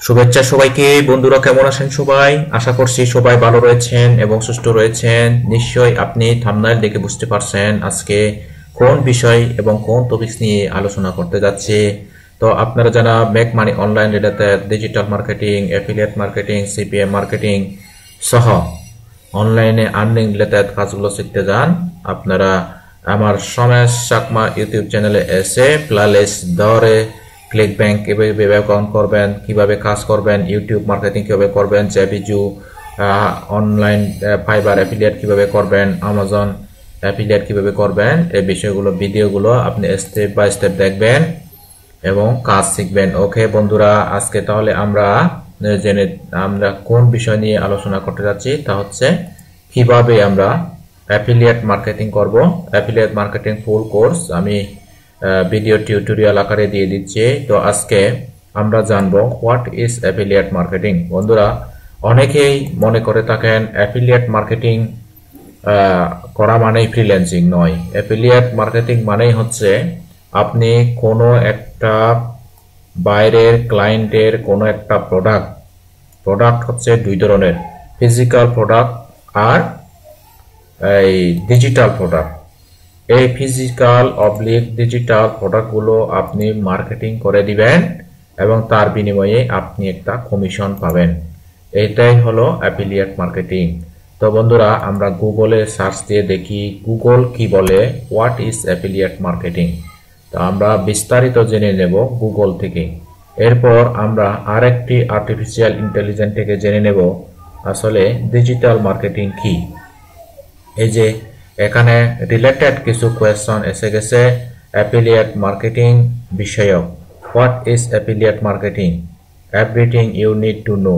শুভেচ্ছা সবাইকে। বন্ধুরা কেমন আছেন সবাই? আশা করছি সবাই ভালো রয়েছেন এবং সুস্থ রয়েছেন। নিশ্চয়ই আপনি থাম্বনেইল দেখে বুঝতে পারছেন আজকে কোন বিষয় এবং কোন টপিকস নিয়ে আলোচনা করতে যাচ্ছি। তো আপনারা যারা make money online related, digital marketing, affiliate marketing, CPM marketing সহ অনলাইনে আর্নিং রিলেটেড কাজগুলো শিখতে যান, আপনারা আমার সমেশ চাকমা ইউটিউব চ্যানেলে এসে প্লেলিস্ট ধরে ক্লিক ব্যাংক কিভাবে অ্যাকাউন্ট করবেন, কিভাবে কাজ করবেন, ইউটিউব মার্কেটিং কিভাবে করবেন, জেবিজু অনলাইন ফাইবার অ্যাফিলিয়েট কিভাবে করবেন, আমাজন অ্যাফিলিয়েট কিভাবে করবেন, এই বিষয়গুলো ভিডিওগুলো আপনি স্টেপ বাই স্টেপ দেখবেন এবং কাজ শিখবেন। ওকে বন্ধুরা, আজকে তাহলে আমরা কোন বিষয় নিয়ে আলোচনা করতে যাচ্ছি তা হচ্ছে কিভাবে আমরা অ্যাফিলিয়েট মার্কেটিং করব। অ্যাফিলিয়েট মার্কেটিং ফুল কোর্স আমি ভিডিও টিউটোরিয়াল আকারে দিয়ে দিচ্ছি। তো আজকে আমরা জানবো হোয়াট ইজ অ্যাফিলিয়েট মার্কেটিং। বন্ধুরা, অনেকেই মনে করে থাকেন অ্যাফিলিয়েট মার্কেটিং করা মানেই ফ্রিল্যান্সিং। নয়, অ্যাফিলিয়েট মার্কেটিং মানেই হচ্ছে আপনি কোনো একটা বাইরের ক্লায়েন্টের কোনো একটা প্রোডাক্ট হচ্ছে দুই ধরনের, ফিজিক্যাল প্রোডাক্ট আর এই ডিজিটাল প্রোডাক্ট। এই ফিজিক্যাল অবলিক ডিজিটাল প্রোডাক্টগুলো আপনি মার্কেটিং করে দিবেন এবং তার বিনিময়ে আপনি একটা কমিশন পাবেন। এটাই হলো অ্যাফিলিয়েট মার্কেটিং। তো বন্ধুরা, আমরা গুগলে সার্চ দিয়ে দেখি গুগল কি বলে, হোয়াট ইজ অ্যাফিলিয়েট মার্কেটিং। তো আমরা বিস্তারিত জেনে নেব গুগল থেকে। এরপর আমরা আরেকটি আর্টিফিশিয়াল ইন্টেলিজেন্স থেকে জেনে নেব আসলে ডিজিটাল মার্কেটিং কি। এই যে এখানে রিলেটেড কিছু কোয়েশ্চন এসে গেছে অ্যাফিলিয়েট মার্কেটিং বিষয়ক। What is affiliate marketing, everything you need to know.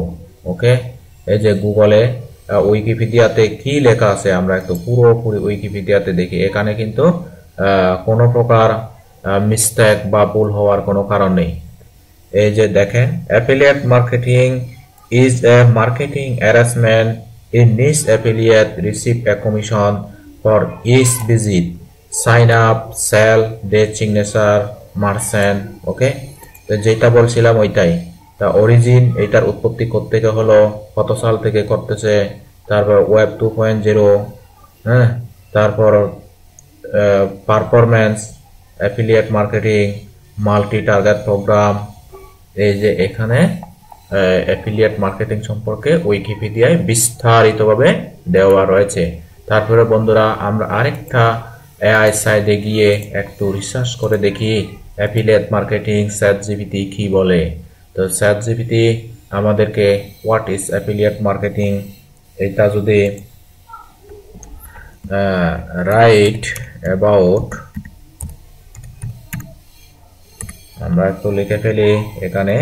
Okay, এই যে গুগলে উইকিপিডিয়াতে কি লেখা আছে আমরা একটু পুরোপুরি উইকিপিডিয়াতে দেখি। এখানে কিন্তু কোনো প্রকার মিস্টেক বা ভুল হওয়ার কোনো কারণ নেই। এই যে দেখেন, affiliate marketing is a marketing arrangement in which affiliate receive a commission for each visit, sign up, sell, date signature, merchant. ওকে, তো যেটা বলছিলাম ওইটাই। তা অরিজিন, এটার উৎপত্তি থেকে হলো কত সাল থেকে করতেছে, তারপর ওয়েব 2.0, হ্যাঁ, তারপর performance, affiliate marketing, multi target programme. এই যে এখানে অ্যাফিলিয়েট মার্কেটিং সম্পর্কে উইকিপিডিয়ায় বিস্তারিতভাবে দেওয়া রয়েছে। তারপরে বন্ধুরা, আমরা আরেকটা এআই সাইটে গিয়ে একটু রিসার্চ করে দেখি অ্যাফিলিয়েট মার্কেটিং চ্যাটজিপিটি কি বলে। তো চ্যাটজিপিটি আমাদেরকে হোয়াট ইজ অ্যাফিলিয়েট মার্কেটিং এটা যদি রাইট অ্যাবাউট আমরা একটু লিখে ফেলি এখানে।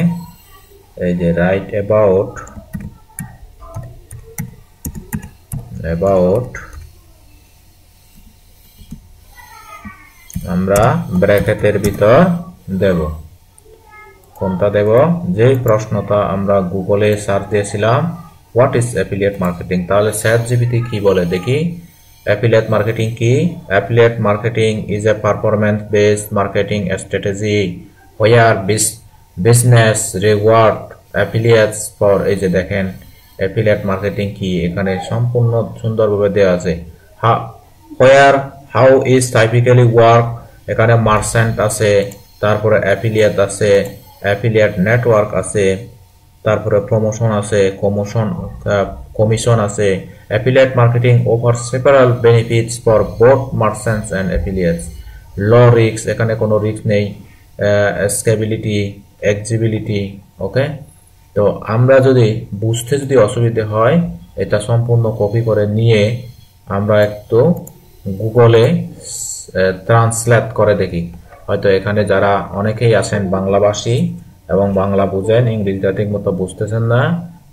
এই যে রাইট অ্যাবাউট আমরা ব্র্যাকেটের ভিতর দেব। কোনটা দেব? যেই প্রশ্নটা আমরা গুগলে সার্চ দিয়েছিলাম হোয়াট ইজ অ্যাফিলিয়েট মার্কেটিং, তাহলে চ্যাটজিপিটি কি বলে দেখি। অ্যাফিলিয়েট মার্কেটিং কি? Affiliate marketing is a performance based marketing strategy where business reward affiliates for. এই যে দেখেন অ্যাফিলিয়েট মার্কেটিং কি, এখানে সম্পূর্ণ সুন্দরভাবে দেওয়া আছে। হাউ ইজ টাইপিক্যালি ওয়ার্ক, এখানে মার্চেন্ট আছে, তারপরে অ্যাফিলিয়েট আছে, অ্যাফিলিয়েট নেটওয়ার্ক আছে, তারপরে প্রমোশন আছে, কমিশন আছে। Affiliate marketing offer several benefits for both merchants and affiliates. Low risk, এখানে কোনো রিস্ক নেই। স্কেবিলিটি, এক্সিবিলিটি। ওকে, তো আমরা যদি বুঝতে অসুবিধে হয় এটা সম্পূর্ণ কপি করে নিয়ে আমরা একটু গুগলে ট্রান্সলেট করে দেখি। হয়তো এখানে যারা অনেকেই আছেন বাংলাভাষী এবং বাংলা বুঝেন, ইংরেজিটা ঠিক মতো বুঝতেছেন না,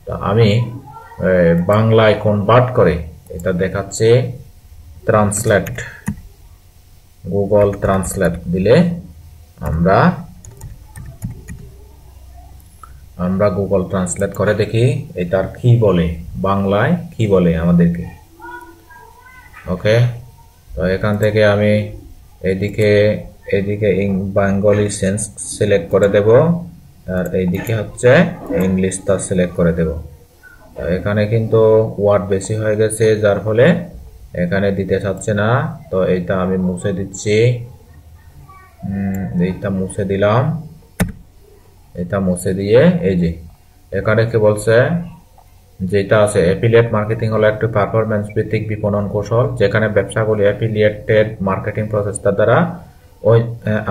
তো আমি বাংলায় কনভার্ট করে এটা দেখাচ্ছে। ট্রান্সলেট, গুগল ট্রান্সলেট দিলে আমরা গুগল ট্রান্সলেট করে দেখি এটার কি বলে, বাংলায় কি বলে আমাদেরকে। ওকে, তো এখান থেকে আমি এদিকে বেঙ্গলি সেন্স সিলেক্ট করে দেব। আর এইদিকে হচ্ছে ইংলিশটা সিলেক্ট করে দেব। তো এখানে কিন্তু ওয়ার্ড বেশি হয়ে গেছে, যার ফলে এখানে দিতে চাচ্ছে না। তো এইটা আমি মুছে দিচ্ছি, এইটা মুছে দিলাম। এটা মুছে দিয়ে এই যে এখানে কি বলছে, যেটা আছে অ্যাফিলিয়েট মার্কেটিং হলো একটি পারফরম্যান্স ভিত্তিক বিপণন কৌশল যেখানে ব্যবসাগুলি অ্যাফিলিয়েটেড মার্কেটিং প্রচেষ্টা দ্বারা ওই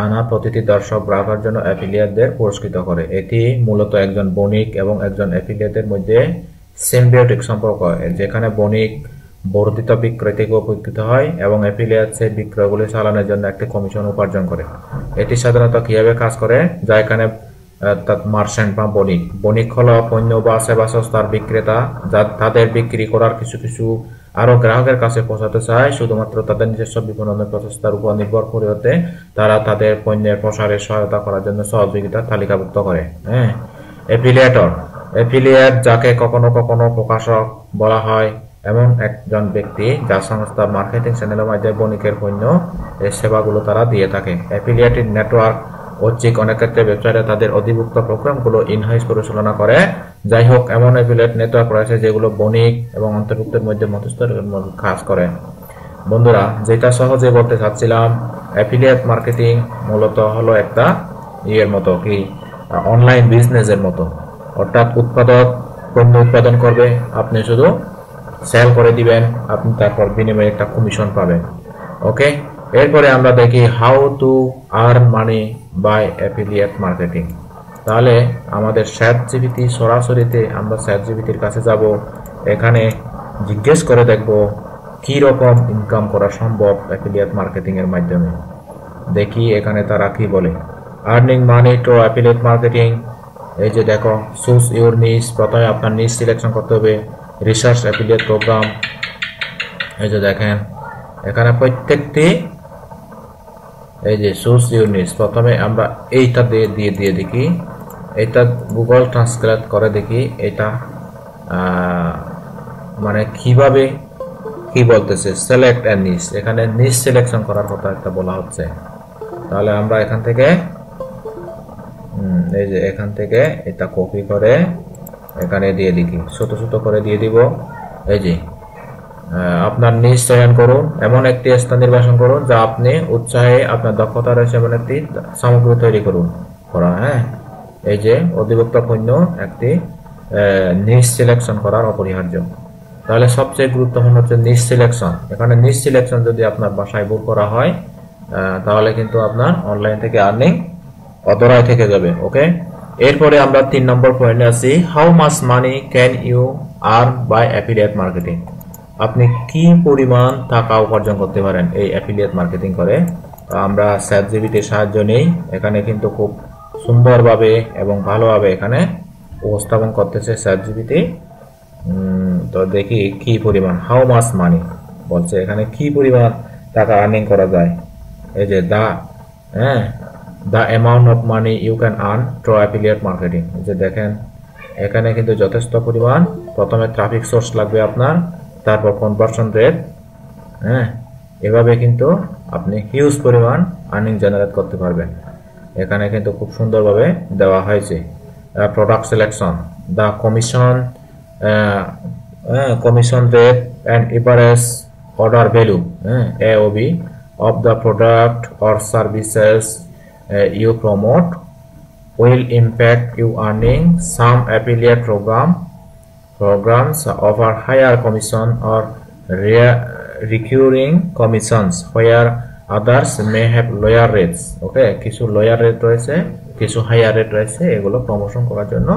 আনা প্রতিটি দর্শক গ্রাহকের জন্য অ্যাফিলিয়েটদের পুরস্কৃত করে। এটি মূলত একজন বণিক এবং একজন অ্যাফিলিয়েটের মধ্যে সিম্বিওটিক সম্পর্ক, যেখানে বণিক বর্ধিত বিক্রয় থেকে উপকৃত হয় এবং অ্যাফিলিয়েট সেই বিক্রয়গুলি চালানোর জন্য একটি কমিশন উপার্জন করে। এটি সাধারণত কিভাবে কাজ করে, যা এখানে মার্চেন্ট বা বণিক, বণিক হলো পণ্য বা সেবা সংস্থার বিক্রেতা, যা তাদের বিক্রি করার কিছু আরো গ্রাহকের কাছে পৌঁছাতে চায় শুধুমাত্র তাদের নিজস্ব বিপণনের প্রচেষ্টার উপর নির্ভর করে হতে তারা তাদের পণ্যের প্রসারে সহায়তা করার জন্য সহযোগিতা তালিকাভুক্ত করে। হ্যাঁ, অ্যাফিলিয়েটর, অ্যাফিলিয়েট যাকে কখনো কখনো প্রকাশক বলা হয়, এমন একজন ব্যক্তি যা সংস্থার মার্কেটিং চ্যানেলের মাধ্যমে বণিকের পণ্য এই সেবাগুলো তারা দিয়ে থাকে। অ্যাফিলিয়েট নেটওয়ার্ক ঐচ্ছিক, অনেক ক্ষেত্রে ব্যবসায়ীরা তাদের অধিভুক্ত প্রোগ্রামগুলো ইনহাউস পরিচালনা করে। যাই হোক, এমন অ্যাফিলিয়েট নেটওয়ার্ক রয়েছে যেগুলো বণিক এবং অন্তর্ভুক্তের মধ্যে মধ্যস্থের কাজ করে। বন্ধুরা, যেটা সহজে বলতে চাচ্ছিলাম, অ্যাফিলিয়েট মার্কেটিং মূলত হলো একটা মতো কি অনলাইন বিজনেসের মতো, অর্থাৎ উৎপাদক পণ্য উৎপাদন করবে, আপনি শুধু সেল করে দিবেন, আপনি তারপর বিনিময়ে একটা কমিশন পাবেন। ওকে, এরপরে আমরা দেখি how to earn money by affiliate marketing. তাহলে আমাদের ChatGPT সরাসরিতে আমরা ChatGPTর কাছে যাব, এখানে জিজ্ঞেস করে দেখব কি রকম ইনকাম করা সম্ভব অ্যাফিলিয়েট মার্কেটিং এর মাধ্যমে। দেখি এখানে তারা কি বলে। Earning money to affiliate marketing, এই যে দেখো, চুজ ইউর নিশ, প্রথমে আপনার নিশ সিলেকশন করতে হবে। রিসার্চ অ্যাফিলিয়েট প্রোগ্রাম, এই যে দেখেন এখানে প্রত্যেকটি, এই যে চুজ ইউর নিশ, প্রথমে আমরা এইটা দিয়ে দেখি, এটা গুগল ট্রান্সলেট করে দেখি এটা মানে কিভাবে কি বলতেছে। সিলেক্ট এ নিশ, এখানে নিশ সিলেকশন করার কথা একটা বলা হচ্ছে। তাহলে আমরা এখান থেকে এই যে এখান থেকে এটা কপি করে এখানে দিয়ে দেখি, ছোট ছোট করে দিয়ে দিব। এই যে আপনার নিজ চয়ন করুন, এমন একটি স্থান নির্বাচন করুন যা আপনি উৎসাহে আপনার দক্ষতা রয়েছে এমন একটি সামগ্রী তৈরি করুন করা। হ্যাঁ, এই যে অধিভুক্ত পণ্য একটি নিজ সিলেকশন করার অপরিহার্য। তাহলে সবচেয়ে গুরুত্বপূর্ণ হচ্ছে নিজ সিলেকশন। এখানে নিজ সিলেকশন যদি আপনার বাসায় ভুল করা হয় তাহলে কিন্তু আপনার অনলাইন থেকে আর্নিং অধরায় থেকে যাবে। ওকে, এরপরে আমরা 3 নম্বর পয়েন্টে আছি, how much money can you earn by affiliate marketing. আপনি কি পরিমাণ টাকা উপার্জন করতে পারেন এই অ্যাফিলিয়েট মার্কেটিং করে। আমরা ChatGPTর সাহায্য নেই, এখানে কিন্তু খুব সুন্দরভাবে এবং ভালোভাবে এখানে উপস্থাপন করতেছে ChatGPT। তো দেখি কি পরিমাণ, হাউ মাচ মানি বলছে, এখানে কি পরিমাণ টাকা আর্নিং করা যায়। এই যে the amount of money you can earn through affiliate marketing, যে দেখেন এখানে কিন্তু যথেষ্ট পরিমাণ, প্রথমে ট্রাফিক সোর্স লাগবে আপনার, তারপর কনভার্সন রেট। এভাবে কিন্তু আপনি হিউজ পরিমাণ আর্নিং জেনারেট করতে পারবেন। এখানে কিন্তু খুব সুন্দরভাবে দেওয়া হয়েছে। Product selection, the commission rate and average order value AOV of the product or services you promote will impact you earning. Some affiliate programs offer higher commission or recurring commissions where others may have lower rates. Okay, কিছু lower rate রয়েছে, কিছু higher rate রয়েছে, এগুলো promotion করার জন্য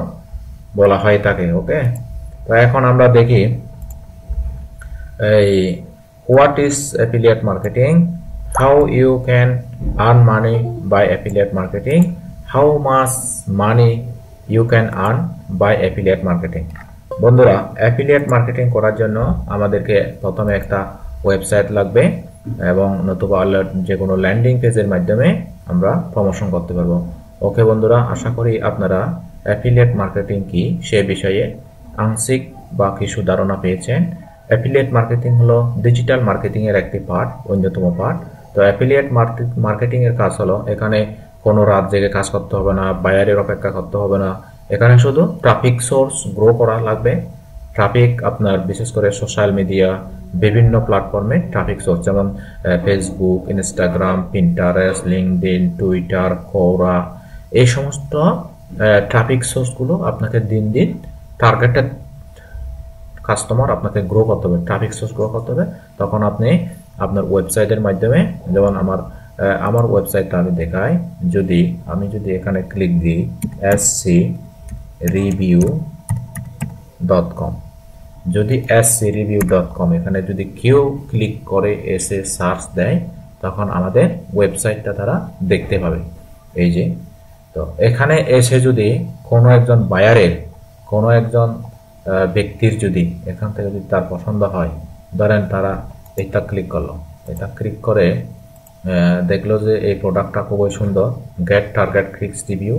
বলা হয় থাকে। ওকে, তো এখন আমরা দেখি এই what is affiliate marketing, how you can earn money by affiliate marketing, how much money you can earn by affiliate marketing. বন্ধুরা, অ্যাফিলিয়েট মার্কেটিং করার জন্য আমাদেরকে প্রথমে একটা ওয়েবসাইট লাগবে এবং নতুবা যে কোনো ল্যান্ডিং পেজের মাধ্যমে আমরা প্রমোশন করতে পারবো। ওকে বন্ধুরা, আশা করি আপনারা অ্যাফিলিয়েট মার্কেটিং কি সে বিষয়ে আংশিক বা কিছু ধারণা পেয়েছেন। অ্যাফিলিয়েট মার্কেটিং হলো ডিজিটাল মার্কেটিং এর একটি পার্ট, অন্যতম পার্ট। তো অ্যাফিলিয়েট মার্কেটিং এর কাজ হলো এখানে কোনো রাত জেগে কাজ করতে হবে না, বায়ারের অপেক্ষা করতে হবে না। এখানে শুধু ট্রাফিক সোর্স গ্রো করা লাগবে। ট্রাফিক আপনার বিশেষ করে সোশ্যাল মিডিয়া, বিভিন্ন প্ল্যাটফর্মে ট্রাফিক সোর্স, যেমন Facebook, Instagram, Pinterest, LinkedIn, Twitter, কোরা, এই সমস্ত ট্রাফিক সোর্সগুলো আপনাকে দিন দিন টার্গেটেড কাস্টমার আপনাকে গ্রো করতে হবে, ট্রাফিক সোর্স গ্রো করতে হবে। তখন আপনি আপনার ওয়েবসাইটের মাধ্যমে, যেমন আমার ওয়েবসাইটটা আমি দেখাই, আমি যদি এখানে ক্লিক দিই screview.com, যদি screview.com এখানে যদি কেউ ক্লিক করে এসে সার্চ দেয়, তখন আমাদের ওয়েবসাইটটা তারা দেখতে পাবে। এই যে, তো এখানে এসে যদি কোনো একজন বায়ারের, কোনো একজন ব্যক্তির যদি এখান থেকে যদি তার পছন্দ হয়, ধরেন তারা এটা ক্লিক করলো, এটা ক্লিক করে দেখলো যে এই প্রোডাক্টটা খুবই সুন্দর, গেট টার্গেট ক্লিকস রিভিউ,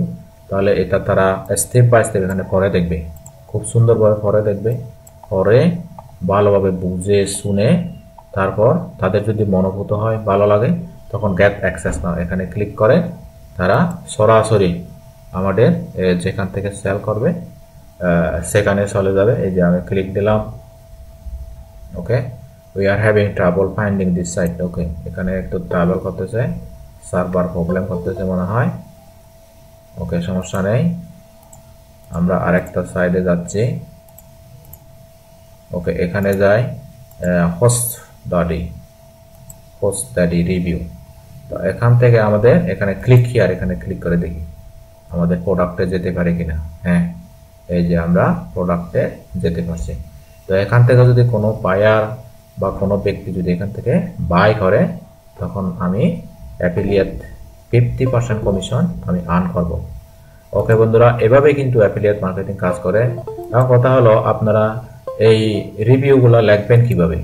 তাহলে এটা তারা স্টেপ বাই স্টেপ এখানে পরে দেখবে, খুব সুন্দরভাবে পরে দেখবে, পরে ভালোভাবে বুঝে শুনে তারপর তাদের যদি মনোভূত হয়, ভালো লাগে, তখন গেট অ্যাক্সেস নাও এখানে ক্লিক করে তারা সরাসরি আমাদের যেখান থেকে সেল করবে সেখানে চলে যাবে। এই যে আমি ক্লিক দিলাম, okay, we are having trouble finding this site, okay, এখানে একটু ট্রাভেল করতেছে, সার্ভার প্রবলেম করতেছে মনে হয়, ওকে, সমস্যা নেই, আমরা আরেকটা সাইডে যাচ্ছি, ওকে, এখানে যাই হোস্ট দাডি রিভিউ। তো এখান থেকে আমাদের এখানে ক্লিক হিয়ার, এখানে ক্লিক করে দেখি আমাদের প্রোডাক্টে যেতে পারে কিনা। হ্যাঁ, এই যে আমরা প্রোডাক্টে যেতে পারছি। তো এখান থেকে যদি কোনো বায়ার বা কোনো ব্যক্তি যদি এখান থেকে বাই করে, তখন আমি অ্যাফিলিয়েট 50% কমিশন আমি আর্ন করব। ওকে বন্ধুরা, এভাবে কিন্তু অ্যাফিলিয়েট মার্কেটিং কাজ করে। এখন কথা হলো, আপনারা এই রিভিউগুলো লিখবেন কিভাবে,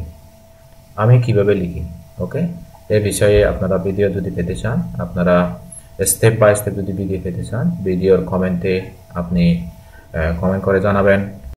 আমি কিভাবে লিখি, ওকে, এই বিষয়ে আপনারা ভিডিও যদি পেতে চান, আপনারা স্টেপ বাই স্টেপ যদি ভিডিও পেতে চান, ভিডিওর কমেন্টে আপনি কমেন্ট করে জানাবেন।